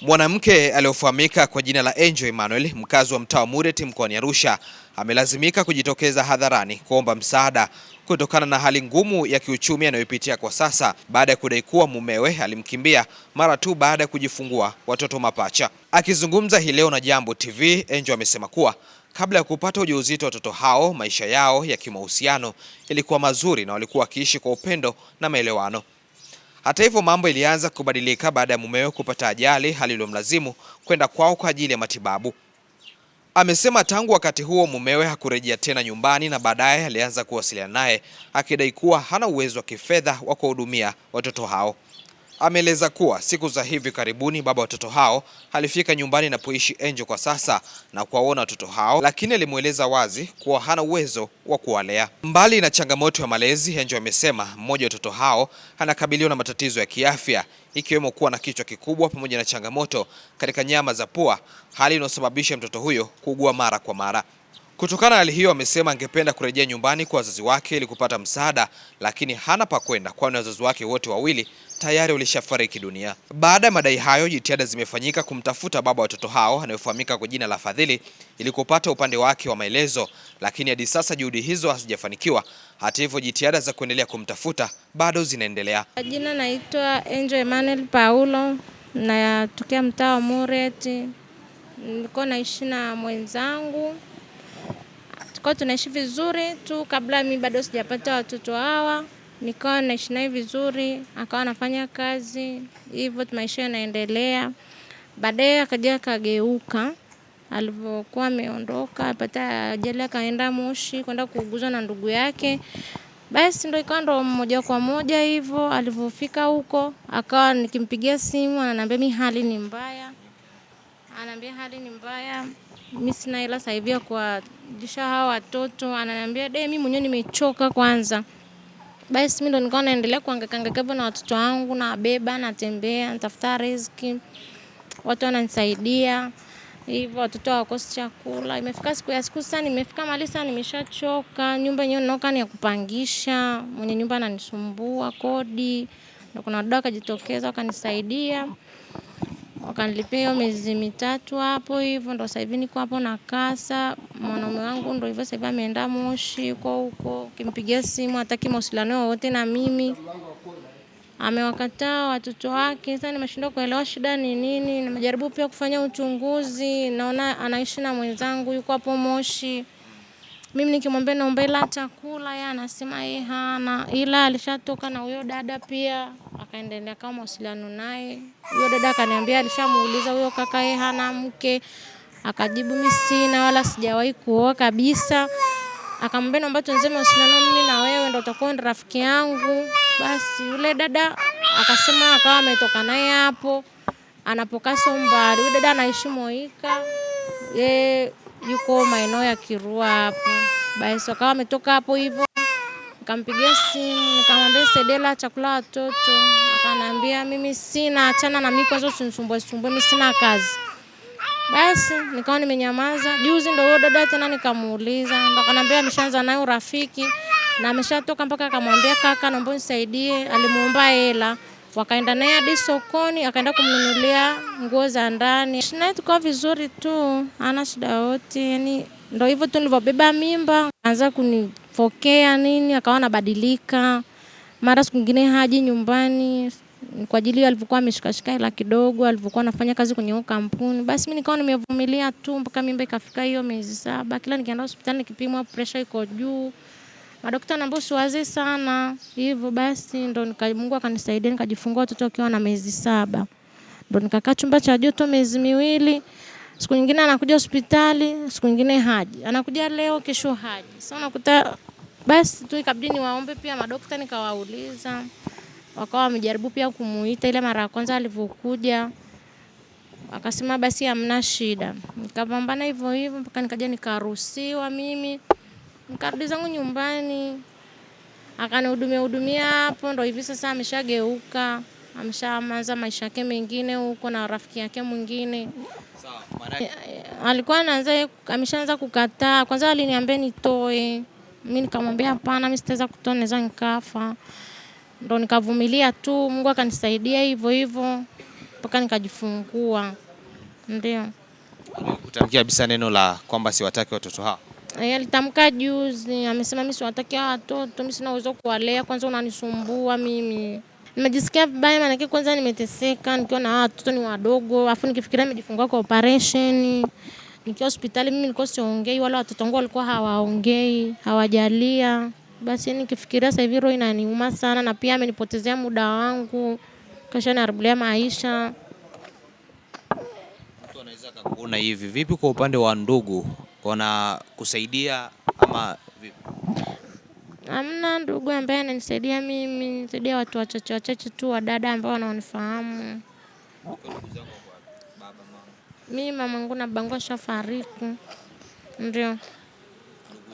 Mwanamke aliyofahamika kwa jina la Angel Emmanuel, mkazi wa mtaa wa Mureti mkoani Arusha, amelazimika kujitokeza hadharani kuomba msaada kutokana na hali ngumu ya kiuchumi anayopitia kwa sasa baada ya kudai kuwa mumewe alimkimbia mara tu baada ya kujifungua watoto mapacha. Akizungumza hii leo na Jambo TV, Angel amesema kuwa kabla ya kupata ujauzito watoto hao, maisha yao ya kimahusiano yalikuwa mazuri na walikuwa wakiishi kwa upendo na maelewano. Hata hivyo, mambo ilianza kubadilika baada ya mumewe kupata ajali, hali iliyomlazimu kwenda kwao kwa ajili ya matibabu. Amesema tangu wakati huo mumewe hakurejea tena nyumbani na baadaye alianza kuwasiliana naye akidai kuwa hana uwezo wa kifedha wa kuhudumia watoto hao. Ameeleza kuwa siku za hivi karibuni baba watoto hao alifika nyumbani anapoishi Angel kwa sasa na kuwaona watoto hao, lakini alimueleza wazi kuwa hana uwezo wa kuwalea. Mbali na changamoto ya malezi, Angel amesema mmoja wa watoto hao anakabiliwa na matatizo ya kiafya ikiwemo kuwa na kichwa kikubwa pamoja na changamoto katika nyama za pua, hali inayosababisha mtoto huyo kuugua mara kwa mara. Kutokana na hali hiyo, amesema angependa kurejea nyumbani kwa wazazi wake ili kupata msaada, lakini hana pa kwenda kwani wazazi wake wote wawili tayari walishafariki dunia. Baada ya madai hayo, jitihada zimefanyika kumtafuta baba watoto hao anayefahamika kwa jina la Fadhili ili kupata upande wake wa maelezo, lakini hadi sasa juhudi hizo hazijafanikiwa. Hata hivyo, jitihada za kuendelea kumtafuta bado zinaendelea. Jina naitwa Angel Emmanuel Paulo, natokea mtaa wa Mureti. Nilikuwa naishi na mwenzangu. Tulikuwa tunaishi vizuri tu kabla mimi bado sijapata watoto hawa. Nikawa naishi naye vizuri, akawa anafanya kazi, hivyo maisha yanaendelea. Baadaye akaja akageuka, alipokuwa ameondoka, apata ajali akaenda Moshi kwenda kuuguzwa na ndugu yake. Basi ndio ikawa ndo moja kwa moja hivyo, alipofika huko, akawa nikimpigia simu, ananiambia mimi hali ni mbaya. Mimi sina hela sasa hivi ya kuwalisha hawa watoto. Ananiambia mimi mwenyewe nimechoka kwanza. Basi mimi ndo nikawa naendelea kuhangaika na watoto wangu, na beba, natembea, natafuta riziki. Watu wananisaidia. Hivyo watoto hawakosi chakula. Imefika siku sana, nimefika mahali sana nimeshachoka. Nyumba yenyewe ninayokaa ni ya kupangisha. Mwenye nyumba ananisumbua kodi. Ndio kuna dada akajitokeza akanisaidia. Wakanilipia hiyo miezi 3 hapo hivyo, ndo sasa hivi niko hapo na kasa. Mwanaume wangu ndo hivyo sasa hivi ameenda Moshi huko, kimpigia simu hataki mawasiliano yote na mimi. Amewakataa watoto wake. Sasa nimeshindwa kuelewa shida ni nini. Nimejaribu pia kufanya uchunguzi, naona anaishi na mwenzangu yuko hapo Moshi. Mimi nikimwambia naomba hela chakula, yeye anasema yeye hana, ila alishatoka na huyo dada pia akaendelea kama mawasiliano naye. Huyo dada akaniambia alishamuuliza huyo kaka yeye hana mke, akajibu mimi sina wala sijawahi kuoa kabisa. Akamwambia naomba tuanze mawasiliano mimi na wewe ndio utakuwa rafiki yangu. Basi yule dada akasema akawa ametoka naye hapo anapokaa Sombari. Yule dada anaishi Moika, yuko maeneo ya Kirua hapo. Basi akawa ametoka hapo hivyo. Nikampigia simu, nikamwambia sedela chakula watoto. Akaniambia mimi sina, achana na mimi kwanza usinisumbue, mimi sina kazi. Basi nikawa nimenyamaza. Juzi ndio huyo dada tena nikamuuliza, ndio akaniambia ameshaanza naye urafiki na ameshatoka mpaka akamwambia kaka naomba unisaidie, alimuomba hela. Wakaenda naye hadi sokoni, akaenda kumnunulia nguo za ndani. Naye tukawa vizuri tu, hana shida yote. Yani ndio hivyo tu nilipobeba mimba, akaanza kunifokea nini, akawa anabadilika. Mara siku nyingine haji nyumbani kwa ajili alipokuwa ameshikashika hela kidogo, alipokuwa anafanya kazi kwenye hiyo kampuni. Basi mimi nikawa nimevumilia tu mpaka mimba ikafika hiyo miezi 7. Kila nikienda hospitali nikipimwa pressure iko juu. Madaktari anambia usiwaze sana. Hivyo basi ndo Mungu akanisaidia nikajifungua watoto wakiwa na miezi 7. Ndo nikakaa chumba cha joto miezi 2. Siku nyingine anakuja hospitali, siku nyingine haji. Anakuja leo, kesho haji. Sasa unakuta basi tu ikabidi niwaombe pia madaktari nikawauliza. Wakawa wamejaribu pia kumuita ile mara ya kwanza alivyokuja. Akasema basi hamna shida. Nikapambana hivyo mpaka nikaja nikaruhusiwa mimi. Nikarudi zangu nyumbani. Akanihudumia hapo, ndo hivi sasa ameshageuka. Ameshaanza maisha yake mengine huko na rafiki yake mwingine. Sawa, alikuwa ameshaanza kukataa. Kwanza aliniambia nitoe. Mimi nikamwambia hapana, mimi sitaweza kutoa, naweza nikafa. Ndo nikavumilia tu, Mungu akanisaidia hivyo. mpaka nikajifungua. Ndio. Kutamkia kabisa neno la kwamba siwataki watoto hao. Alitamka juzi, amesema mimi siwataki hao watoto, mimi sina uwezo kuwalea, kwanza unanisumbua mimi. Nimejisikia vibaya maana kwanza nimeteseka, nikiwa na watoto ni wadogo, afu nikifikiria nimejifungua kwa operation. Nikiwa hospitali mimi nilikuwa siongei, wala watoto wangu walikuwa hawaongei, hawajalia. Basi nikifikiria sasa hivi roho inaniuma sana, na pia amenipotezea muda wangu, kisha niharibulia maisha. Mtu anaweza kukuona hivi. Vipi kwa upande wa ndugu? Wanakusaidia ama vipi? Hamna ndugu ambaye ananisaidia mimi, nisaidia watu wachache tu, wadada ambao wanaonifahamu. Mimi mamangu na babangu washafariki. Ndio. Ndugu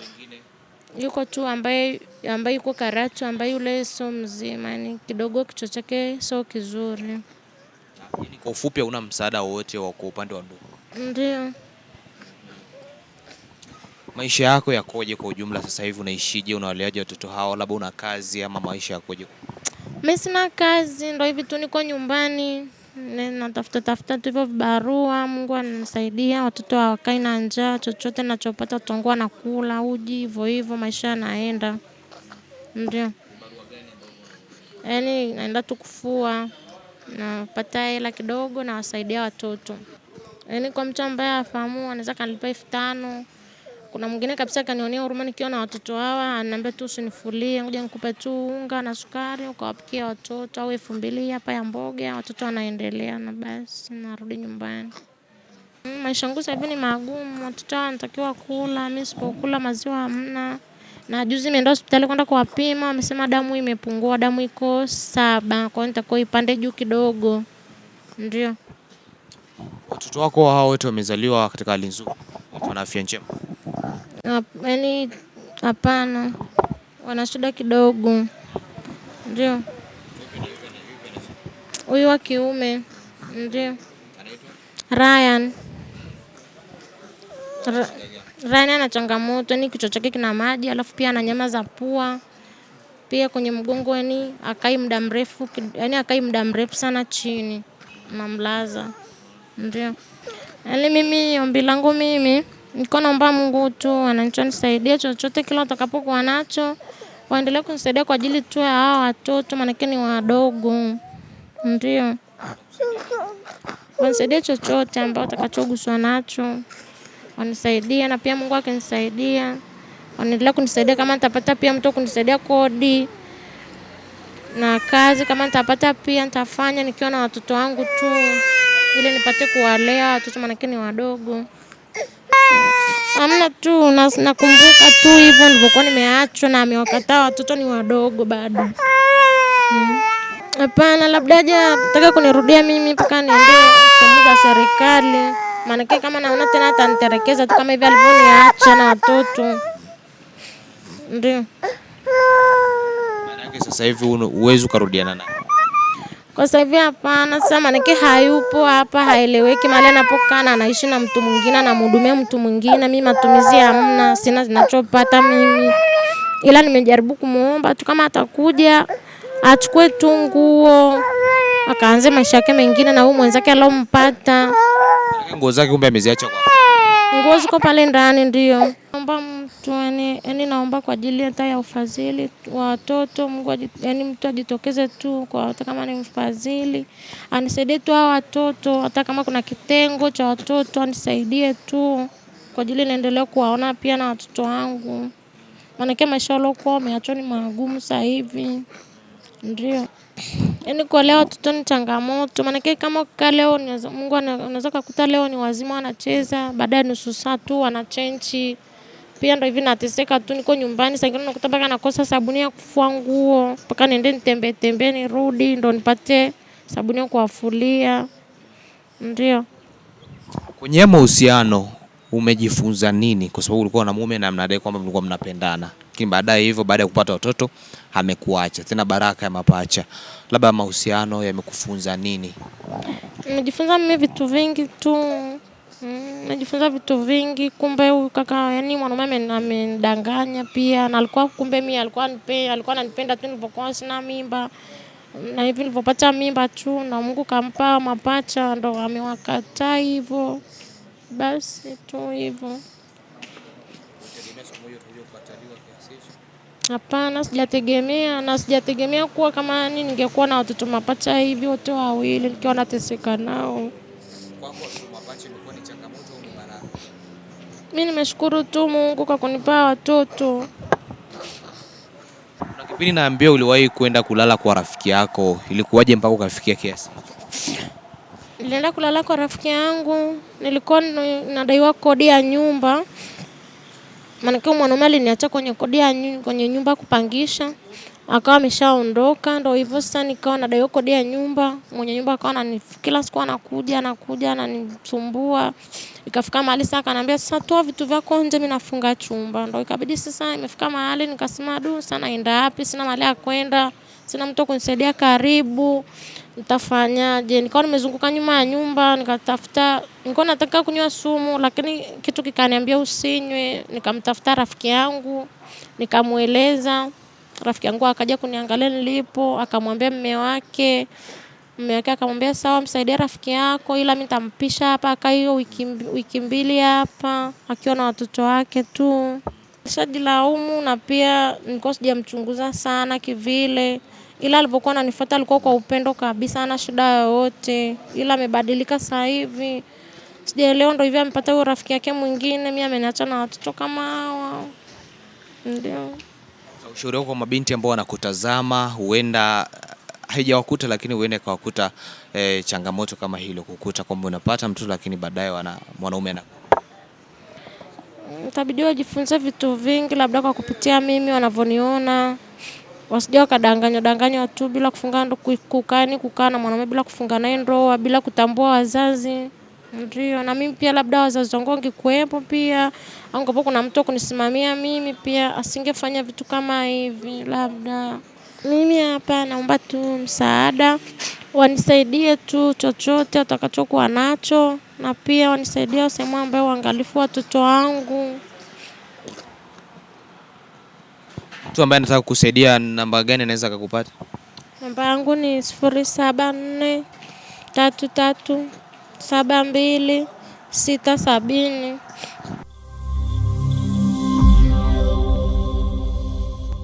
wengine? Yuko tu ambaye yuko Karatu, ambaye yule sio mzima, ni kidogo kichwa chake sio kizuri. Kwa ufupi hauna msaada wowote wa kwa upande wa ndugu? Ndio. Maisha yako yakoje kwa ujumla sasa hivi, unaishije, unawaleaje watoto hao, labda una kazi ama maisha yakoje? Mimi sina kazi, ndio hivi tu niko nyumbani. Natafuta tu hivyo vibarua, Mungu ananisaidia, watoto hawakai na njaa, chochote ninachopata watoto wangu wanakula, uji hivyo hivyo, maisha yanaenda. Ndio. Yaani naenda tu kufua, napata hela kidogo na wasaidia watoto. Yaani kwa mtu ambaye afahamu anaweza kanilipa 5,000. Kuna mwingine kabisa kanionea huruma nikiwa na watoto hawa, ananiambia tu usinifulie, ngoja nikupe tu unga na sukari ukawapikia watoto, au 2,000 hapa ya mboga, watoto wanaendelea na basi narudi nyumbani. Maisha yangu sasa hivi ni magumu, watoto wanatakiwa kula, mimi sipokula maziwa hamna. Na juzi nimeenda hospitali kwenda kuwapima, wamesema damu imepungua, damu iko 7, kwa hiyo nitakuwa ipande juu kidogo. Ndio. Watoto wako hao wote wamezaliwa katika hali nzuri? Wana afya njema? Yaani hapana. Wana shida kidogo. Ndio. Huyu wa kiume. Ndio. Ryan. Ryan ana changamoto, ni kichwa chake kina maji, alafu pia ana nyama za pua. Pia kwenye mgongo yani akai muda mrefu sana chini. Namlaza. Ndio. Yaani mimi ombi langu mimi niko naomba Mungu tu ananisaidia chochote kile utakapokuwa nacho. Waendelee kunisaidia kwa ajili tu ya hao watoto maana ni wadogo. Ndio. Wanisaidie chochote ambao utakachoguswa nacho. Wanisaidie na pia Mungu akinisaidia. Wanaendelea kunisaidia kama nitapata pia mtu kunisaidia kodi. Na kazi kama nitapata pia nitafanya nikiwa na watoto wangu tu. Ili nipate kuwalea watoto maana ni wadogo. Hamna tu nakumbuka tu hivyo nilivyokuwa nimeachwa na amewakataa watoto ni wadogo bado. Hapana, labda nataka kunirudia mimi mpaka niende sehemu za serikali. Maana kama naona tena ataniterekeza tu kama hivi alivyoniacha na watoto. Ndio. Maana sasa hivi huwezi kurudiana naye. Kwa sasa hivi hapana, sasa maana hayupo hapa, haeleweki mahali anapokaa na anaishi na mtu mwingine, anamhudumia mtu mwingine, mimi matumizi hamna, sina ninachopata mimi. Ila nimejaribu kumuomba tu kama atakuja achukue tu nguo akaanze maisha yake mengine na huyu mwenzake alompata. Nguo zake kumbe ameziacha kwa. Nguo ziko pale ndani ndio. Naomba mtu yani naomba kwa ajili hata ya ufadhili wa watoto, Mungu yani mtu ajitokeze tu kwa hata kama ni mfadhili, anisaidie tu hao watoto, hata kama kuna kitengo cha watoto anisaidie tu kwa ajili niendelee kuwaona pia na watoto wangu. Maana maisha yaliokuwa wameachwa ni magumu sasa hivi. Ndio. Yaani kwa leo watoto ni changamoto. Maana kama kwa leo Mungu anaweza kukuta leo ni wazima wanacheza, baadaye nusu saa tu wanachange. Pia ndio hivi nateseka tu niko nyumbani, sasa ingine nakuta mpaka nakosa sabuni ya kufua nguo, mpaka niende nitembee nirudi ndio nipate sabuni ya kuwafulia. Ndio. Kwenye mahusiano umejifunza nini? Kwa sababu ulikuwa na mume na mnadai kwamba mlikuwa mnapendana. Lakini baadaye baada ya kupata watoto amekuacha. Tena baraka ya mapacha. Labda mahusiano yamekufunza nini? Nimejifunza mimi vitu vingi tu. Nimejifunza vitu vingi, kumbe huyu kaka yani mwanaume amenidanganya pia, na alikuwa kumbe mimi alikuwa ananipenda tu nilipokuwa sina mimba. Na hivi nilipopata mimba tu na Mungu kampa mapacha ndo amewakataa hivyo. Basi tu hivyo. Hapana, sijategemea na sijategemea kuwa kama ningekuwa na watoto mapacha hivi wote wawili nikiwa nateseka nao. Kwako mapacha imekuwa ni changamoto au ni baraka? Mimi nimeshukuru tu Mungu kwa kunipa watoto. Kuna kipindi naambia uliwahi kwenda kulala kwa rafiki yako, ilikuwaje mpaka ukafikia kiasi? Nilienda kulala kwa rafiki yangu, nilikuwa nadaiwa kodi ya nyumba. Maana mwanaume aliniacha kwenye nyumba kupangisha. Akawa ameshaondoka, ndio hivyo sasa nikawa nadaiwa kodi ya nyumba. Mwenye nyumba akawa kila siku anakuja ananisumbua. Ikafika mahali sasa akaniambia sasa toa vitu vyako nje, mimi nafunga chumba. Ndio ikabidi sasa imefika mahali nikasema sana naenda wapi, sina mahali ya kwenda, sina mtu kunisaidia karibu. Nitafanyaje? Nikawa nimezunguka nyuma ya nyumba, nikatafuta, nilikuwa nataka kunywa sumu lakini kitu kikaniambia usinywe. Nikamtafuta rafiki yangu, nikamueleza. Rafiki yangu akaja kuniangalia nilipo, akamwambia mume wake akamwambia sawa, msaidie rafiki yako ila mimi nitampisha hapa akae hiyo wiki mbili hapa akiwa na watoto wake tu. Nishajilaumu na pia nilikuwa sijamchunguza sana kivile. Ila alipokuwa ananifuata alikuwa kwa upendo kabisa, hana shida yoyote. Ila amebadilika sasa hivi. Sijaelewa ndio hivi amepata huyo rafiki yake mwingine, mimi ameniacha na watoto kama hawa. Ndio. Ushauri wako kwa mabinti ambao wanakutazama, huenda haijawakuta lakini huenda ikawakuta changamoto kama hilo, kukuta kwamba unapata mtoto lakini baadaye mwanaume Itabidi wajifunze vitu vingi labda kwa kupitia mimi wanavyoniona. Wasije wakadanganywa tu bila kufunga ndoa, kukaa na mwanaume bila kufunga naye ndoa, bila kutambua wazazi. Ndio, na mimi pia labda wazazi wangu wangekuepo pia, angekuwa kuna mtu kunisimamia mimi pia asingefanya vitu kama hivi labda. Mimi hapa naomba tu msaada, wanisaidie tu chochote watakachokuwa nacho na pia wanisaidie sehemu ambayo waangalifu watoto wangu. Mtu ambaye anataka kukusaidia namba gani anaweza kukupata? Namba yangu ni 0743372670.